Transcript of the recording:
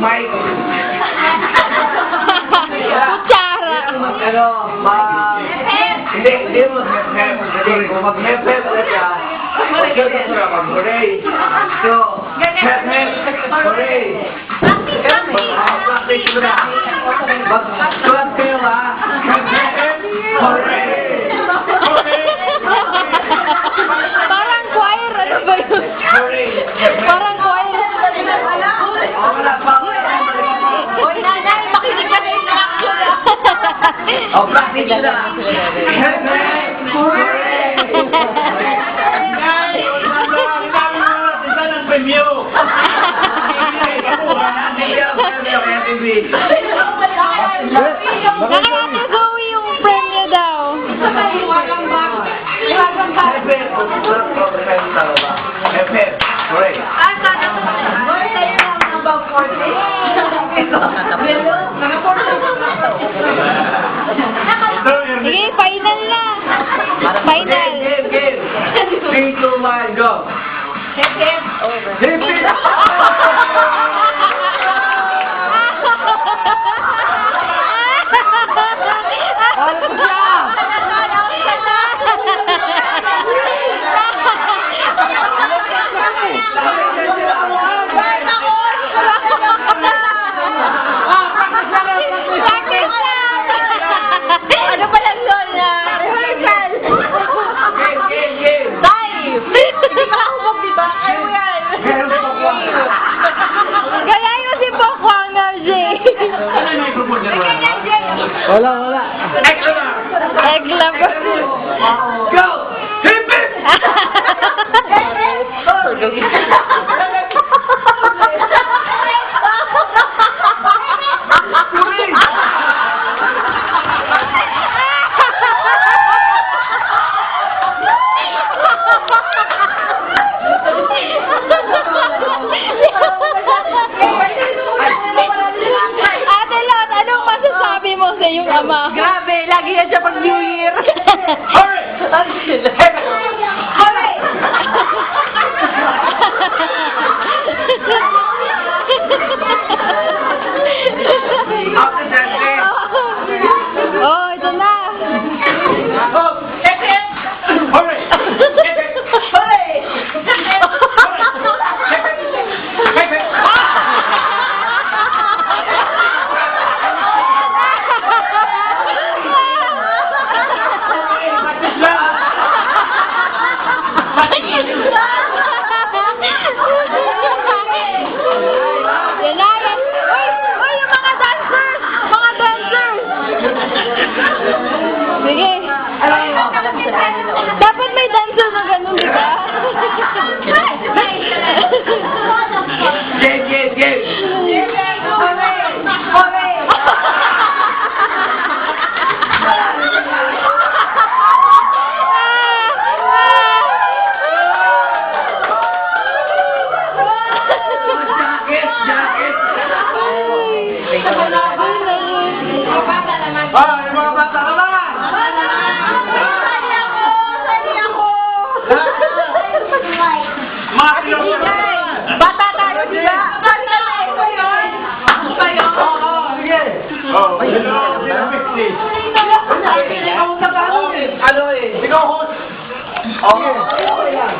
mic. Kutsara. Hindi mo mag-hep. Kung mag-hep ulit ka, mag-hep ka mag-hooray. So, hep, hooray. Practice mo na. Mag-club kayo ha. Hep, hooray. Parang choir. Ano ba yun? Parang choir. Wala pa. Oy, nanay, makinig ka na yung action. Practice mo na. Hep, hooray. Nakakati Zoe yung premyo daw. Sige, final na. Final. Game. 3, 2, 1, go. Hip, hip. Over. Hip, hip. Ano ba lang doon na? Rehearsal! Game. Dive! Hindi ka humog, diba? Ano yan? Kaya yung si Bokwang na, Jay. Wala. Egg lover. Go! Hip, hip! Ate Lot, anong masasabi mo sa iyong ama? Grabe, lagi yan siya pag New Year. Hurry! Hurry! After that, game. Oh, ito na. Go! Hip, hip! Hurry! Hip, hip! Hurry! Hip, hip! Yan na, yan. Uy, yung mga dancers! Mga dancers! Sige. Dapat may dancer na ganun, di ba? Game. Jacket. Yung mga bata ka naman! Mati ako! Bata tayo sila. Sige! Ano eh? Ikaw host! Okay.